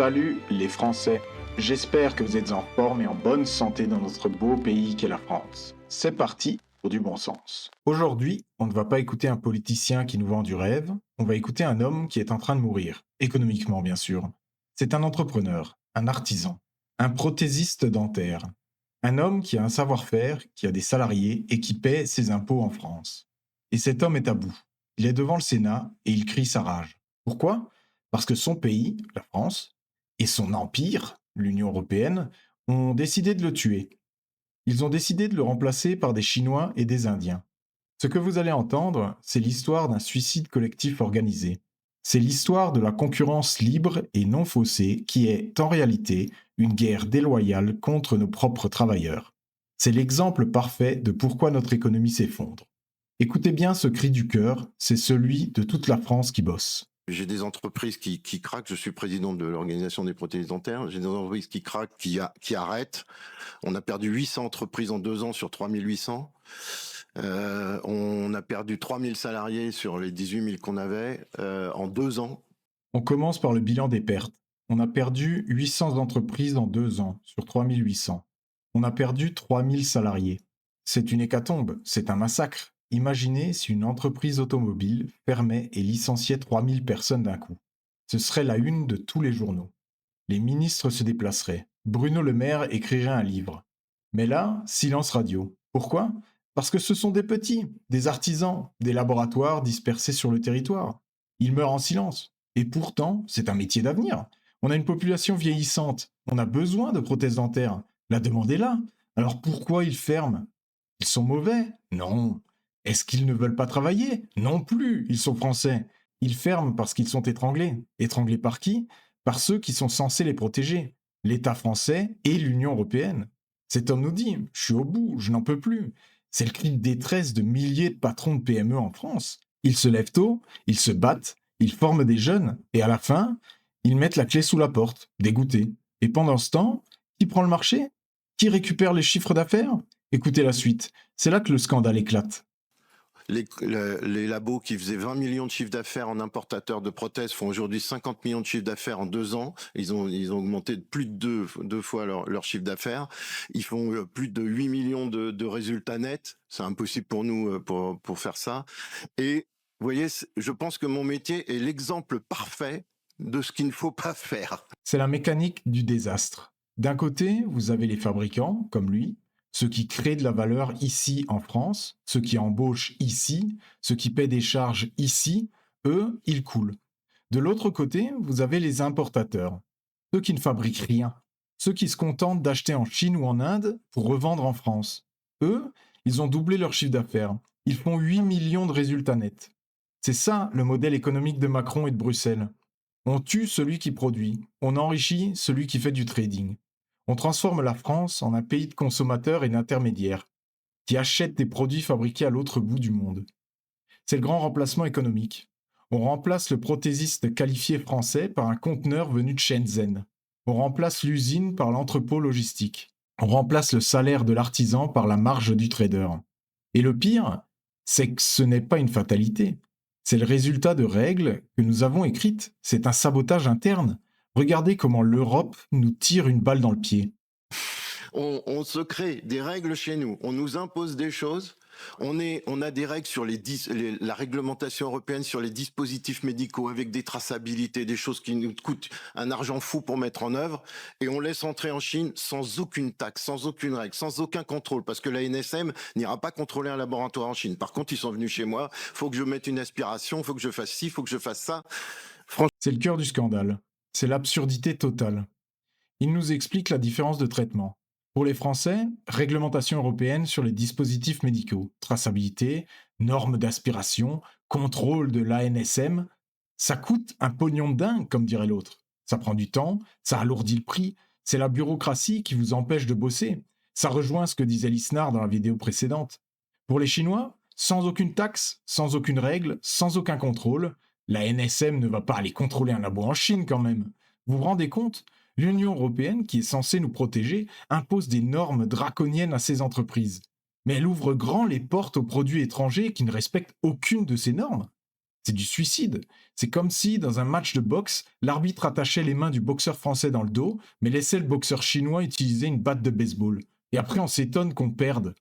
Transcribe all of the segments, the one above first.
Salut les Français, j'espère que vous êtes en forme et en bonne santé dans notre beau pays qu'est la France. C'est parti pour du bon sens. Aujourd'hui, on ne va pas écouter un politicien qui nous vend du rêve, on va écouter un homme qui est en train de mourir, économiquement bien sûr. C'est un entrepreneur, un artisan, un prothésiste dentaire, un homme qui a un savoir-faire, qui a des salariés et qui paie ses impôts en France. Et cet homme est à bout. Il est devant le Sénat et il crie sa rage. Pourquoi ? Parce que son pays, la France, et son empire, l'Union européenne, ont décidé de le tuer. Ils ont décidé de le remplacer par des Chinois et des Indiens. Ce que vous allez entendre, c'est l'histoire d'un suicide collectif organisé. C'est l'histoire de la concurrence libre et non faussée qui est, en réalité, une guerre déloyale contre nos propres travailleurs. C'est l'exemple parfait de pourquoi notre économie s'effondre. Écoutez bien ce cri du cœur, c'est celui de toute la France qui bosse. J'ai des entreprises qui craquent. Je suis président de l'organisation des prothèses dentaires. J'ai des entreprises qui craquent, qui arrêtent. On a perdu 800 entreprises en 2 ans sur 3800. On a perdu 3000 salariés sur les 18 000 qu'on avait en 2 ans. On commence par le bilan des pertes. On a perdu 800 entreprises en 2 ans sur 3800. On a perdu 3000 salariés. C'est une hécatombe, c'est un massacre. Imaginez si une entreprise automobile fermait et licenciait 3000 personnes d'un coup. Ce serait la une de tous les journaux. Les ministres se déplaceraient. Bruno Le Maire écrirait un livre. Mais là, silence radio. Pourquoi ? Parce que ce sont des petits, des artisans, des laboratoires dispersés sur le territoire. Ils meurent en silence. Et pourtant, c'est un métier d'avenir. On a une population vieillissante. On a besoin de prothèses dentaires. La demande est là. Alors pourquoi ils ferment ? Ils sont mauvais ? Non. Est-ce qu'ils ne veulent pas travailler ? Non plus, ils sont français. Ils ferment parce qu'ils sont étranglés. Étranglés par qui ? Par ceux qui sont censés les protéger. L'État français et l'Union européenne. Cet homme nous dit « Je suis au bout, je n'en peux plus ». C'est le cri de détresse de milliers de patrons de PME en France. Ils se lèvent tôt, ils se battent, ils forment des jeunes, et à la fin, ils mettent la clé sous la porte, dégoûtés. Et pendant ce temps, qui prend le marché ? Qui récupère les chiffres d'affaires ? Écoutez la suite, c'est là que le scandale éclate. Les labos qui faisaient 20 millions de chiffre d'affaires en importateurs de prothèses font aujourd'hui 50 millions de chiffre d'affaires en 2 ans. Ils ont augmenté de plus de deux fois leur chiffre d'affaires. Ils font plus de 8 millions de résultats nets. C'est impossible pour nous pour faire ça. Et vous voyez, je pense que mon métier est l'exemple parfait de ce qu'il ne faut pas faire. C'est la mécanique du désastre. D'un côté, vous avez les fabricants, comme lui, ceux qui créent de la valeur ici en France, ceux qui embauchent ici, ceux qui paient des charges ici, eux, ils coulent. De l'autre côté, vous avez les importateurs, ceux qui ne fabriquent rien, ceux qui se contentent d'acheter en Chine ou en Inde pour revendre en France. Eux, ils ont doublé leur chiffre d'affaires. Ils font 8 millions de résultats nets. C'est ça le modèle économique de Macron et de Bruxelles. On tue celui qui produit, on enrichit celui qui fait du trading. On transforme la France en un pays de consommateurs et d'intermédiaires, qui achètent des produits fabriqués à l'autre bout du monde. C'est le grand remplacement économique. On remplace le prothésiste qualifié français par un conteneur venu de Shenzhen. On remplace l'usine par l'entrepôt logistique. On remplace le salaire de l'artisan par la marge du trader. Et le pire, c'est que ce n'est pas une fatalité. C'est le résultat de règles que nous avons écrites. C'est un sabotage interne. Regardez comment l'Europe nous tire une balle dans le pied. On se crée des règles chez nous. On nous impose des choses. On a des règles sur la réglementation européenne sur les dispositifs médicaux avec des traçabilités, des choses qui nous coûtent un argent fou pour mettre en œuvre. Et on laisse entrer en Chine sans aucune taxe, sans aucune règle, sans aucun contrôle. Parce que la NSM n'ira pas contrôler un laboratoire en Chine. Par contre, ils sont venus chez moi. Faut que je mette une aspiration, faut que je fasse ci, faut que je fasse ça. C'est le cœur du scandale. C'est l'absurdité totale. Il nous explique la différence de traitement. Pour les Français, réglementation européenne sur les dispositifs médicaux, traçabilité, normes d'aspiration, contrôle de l'ANSM, ça coûte un pognon de dingue, comme dirait l'autre. Ça prend du temps, ça alourdit le prix, c'est la bureaucratie qui vous empêche de bosser. Ça rejoint ce que disait Lisnard dans la vidéo précédente. Pour les Chinois, sans aucune taxe, sans aucune règle, sans aucun contrôle, la NSM ne va pas aller contrôler un labo en Chine quand même. Vous vous rendez compte ? L'Union européenne, qui est censée nous protéger, impose des normes draconiennes à ces entreprises. Mais elle ouvre grand les portes aux produits étrangers qui ne respectent aucune de ces normes. C'est du suicide. C'est comme si, dans un match de boxe, l'arbitre attachait les mains du boxeur français dans le dos, mais laissait le boxeur chinois utiliser une batte de baseball. Et après, on s'étonne qu'on perde.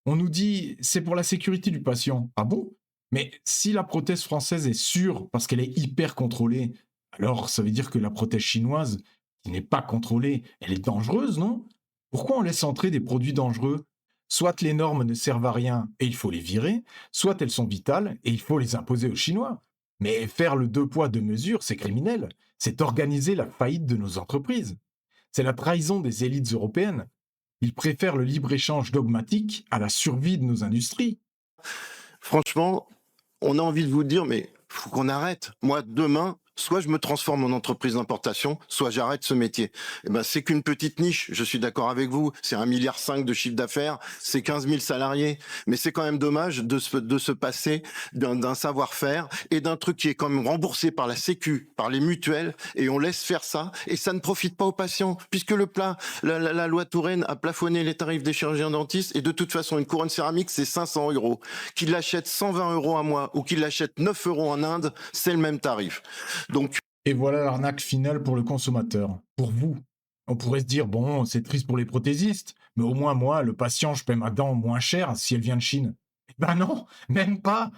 On nous dit c'est pour la sécurité du patient. Ah bon? Mais si la prothèse française est sûre parce qu'elle est hyper contrôlée, alors ça veut dire que la prothèse chinoise, qui n'est pas contrôlée, elle est dangereuse, non? Pourquoi on laisse entrer des produits dangereux? Soit les normes ne servent à rien et il faut les virer, soit elles sont vitales et il faut les imposer aux Chinois. Mais faire le deux poids, deux mesures, c'est criminel. C'est organiser la faillite de nos entreprises. C'est la trahison des élites européennes. Ils préfèrent le libre-échange dogmatique à la survie de nos industries. Franchement, on a envie de vous dire, mais faut qu'on arrête. Moi, demain, soit je me transforme en entreprise d'importation, soit j'arrête ce métier. Eh ben, c'est qu'une petite niche. Je suis d'accord avec vous. C'est 1,5 milliard de chiffre d'affaires. C'est 15 000 salariés. Mais c'est quand même dommage de se passer d'un savoir-faire et d'un truc qui est quand même remboursé par la Sécu, par les mutuelles, et on laisse faire ça. Et ça ne profite pas aux patients, puisque la loi Touraine a plafonné les tarifs des chirurgiens dentistes. Et de toute façon, une couronne céramique, c'est 500 euros. Qu'il l'achète 120 euros à mois ou qu'il l'achète 9 euros en Inde, c'est le même tarif. Donc, Et voilà l'arnaque finale pour le consommateur. Pour vous. On pourrait se dire, bon, c'est triste pour les prothésistes, mais au moins moi, le patient, je paie ma dent moins cher si elle vient de Chine. Eh ben non, même pas.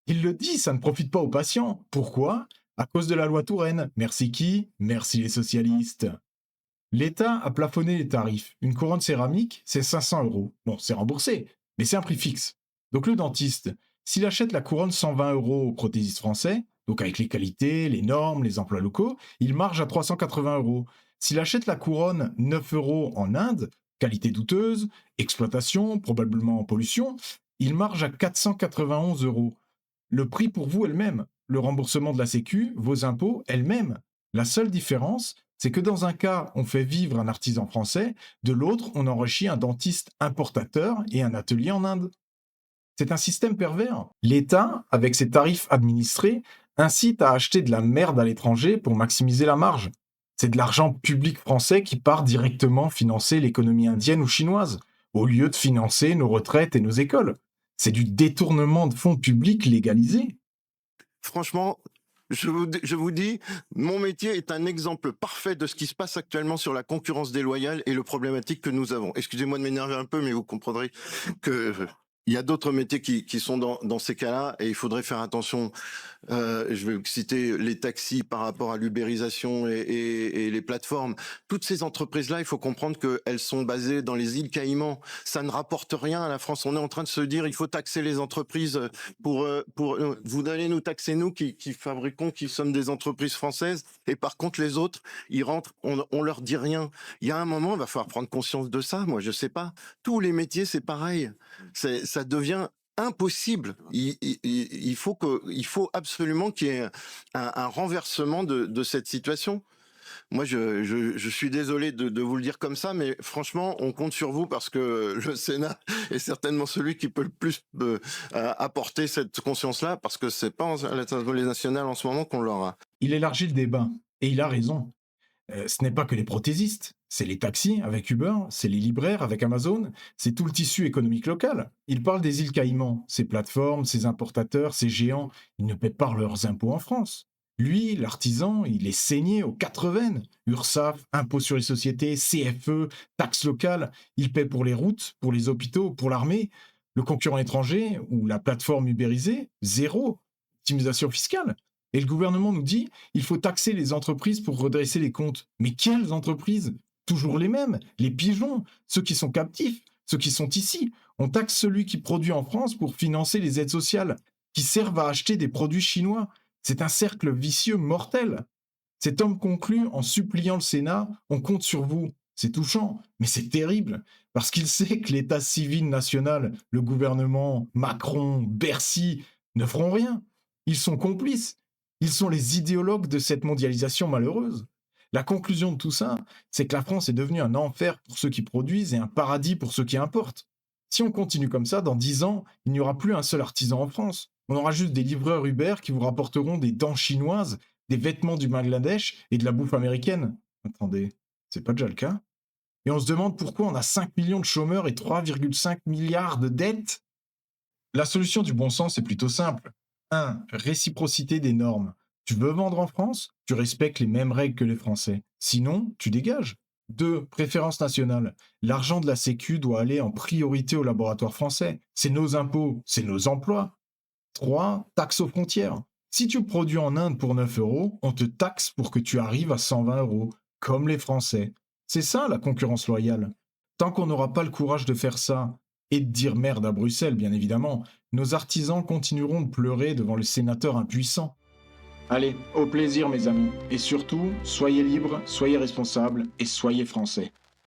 Il le dit, ça ne profite pas aux patients. Pourquoi? À cause de la loi Touraine. Merci qui? Merci les socialistes. L'État a plafonné les tarifs. Une couronne céramique, c'est 500 euros. Bon, c'est remboursé, mais c'est un prix fixe. Donc le dentiste, s'il achète la couronne 120 euros au prothésiste français, donc avec les qualités, les normes, les emplois locaux, il marge à 380 euros. S'il achète la couronne 9 euros en Inde, qualité douteuse, exploitation, probablement en pollution, il marge à 491 euros. Le prix pour vous est le même. Le remboursement de la Sécu, vos impôts, est le même. La seule différence, c'est que dans un cas, on fait vivre un artisan français, de l'autre, on enrichit un dentiste importateur et un atelier en Inde. C'est un système pervers. L'État, avec ses tarifs administrés, incite à acheter de la merde à l'étranger pour maximiser la marge. C'est de l'argent public français qui part directement financer l'économie indienne ou chinoise, au lieu de financer nos retraites et nos écoles. C'est du détournement de fonds publics légalisé. franchement, je vous dis, mon métier est un exemple parfait de ce qui se passe actuellement sur la concurrence déloyale et le problématique que nous avons. Excusez-moi de m'énerver un peu, mais vous comprendrez que il y a d'autres métiers qui sont dans ces cas-là et il faudrait faire attention. Je vais citer les taxis par rapport à l'ubérisation et les plateformes. Toutes ces entreprises-là, il faut comprendre qu'elles sont basées dans les îles Caïmans. Ça ne rapporte rien à la France. On est en train de se dire, il faut taxer les entreprises pour vous allez nous taxer nous qui fabriquons, qui sommes des entreprises françaises. Et par contre, les autres, ils rentrent, on leur dit rien. Il y a un moment, il va falloir prendre conscience de ça. Moi, je sais pas. Tous les métiers, c'est pareil. Ça devient impossible. Il faut absolument qu'il y ait un renversement de cette situation. Moi, je suis désolé de vous le dire comme ça, mais franchement, on compte sur vous parce que le Sénat est certainement celui qui peut le plus apporter cette conscience-là, parce que c'est pas à l'Assemblée nationale en ce moment qu'on l'aura. Il élargit le débat, et il a raison. Ce n'est pas que les prothésistes, c'est les taxis avec Uber, c'est les libraires avec Amazon, c'est tout le tissu économique local. Il parle des îles Caïmans, ces plateformes, ces importateurs, ces géants, ils ne paient pas leurs impôts en France. Lui, l'artisan, il est saigné aux quatre veines. URSSAF, impôts sur les sociétés, CFE, taxes locales, il paie pour les routes, pour les hôpitaux, pour l'armée. Le concurrent étranger ou la plateforme ubérisée, zéro. Optimisation fiscale. Et le gouvernement nous dit il faut taxer les entreprises pour redresser les comptes. Mais quelles entreprises? Toujours les mêmes, les pigeons, ceux qui sont captifs, ceux qui sont ici. On taxe celui qui produit en France pour financer les aides sociales, qui servent à acheter des produits chinois. C'est un cercle vicieux mortel. Cet homme conclut en suppliant le Sénat on compte sur vous. C'est touchant, mais c'est terrible, parce qu'il sait que l'État civil national, le gouvernement, Macron, Bercy, ne feront rien. Ils sont complices. Ils sont les idéologues de cette mondialisation malheureuse. La conclusion de tout ça, c'est que la France est devenue un enfer pour ceux qui produisent et un paradis pour ceux qui importent. Si on continue comme ça, dans 10 ans, il n'y aura plus un seul artisan en France. On aura juste des livreurs Uber qui vous rapporteront des dents chinoises, des vêtements du Bangladesh et de la bouffe américaine. Attendez, c'est pas déjà le cas? Et on se demande pourquoi on a 5 millions de chômeurs et 3,5 milliards de dettes? La solution du bon sens est plutôt simple. 1. Réciprocité des normes. Tu veux vendre en France? Tu respectes les mêmes règles que les Français. Sinon, tu dégages. 2. Préférence nationale. L'argent de la Sécu doit aller en priorité aux laboratoires français. C'est nos impôts, c'est nos emplois. 3. Taxe aux frontières. Si tu produis en Inde pour 9 euros, on te taxe pour que tu arrives à 120 euros, comme les Français. C'est ça la concurrence loyale. Tant qu'on n'aura pas le courage de faire ça, et de dire merde à Bruxelles, bien évidemment, nos artisans continueront de pleurer devant les sénateurs impuissants. Allez, au plaisir mes amis, et surtout, soyez libres, soyez responsables et soyez français.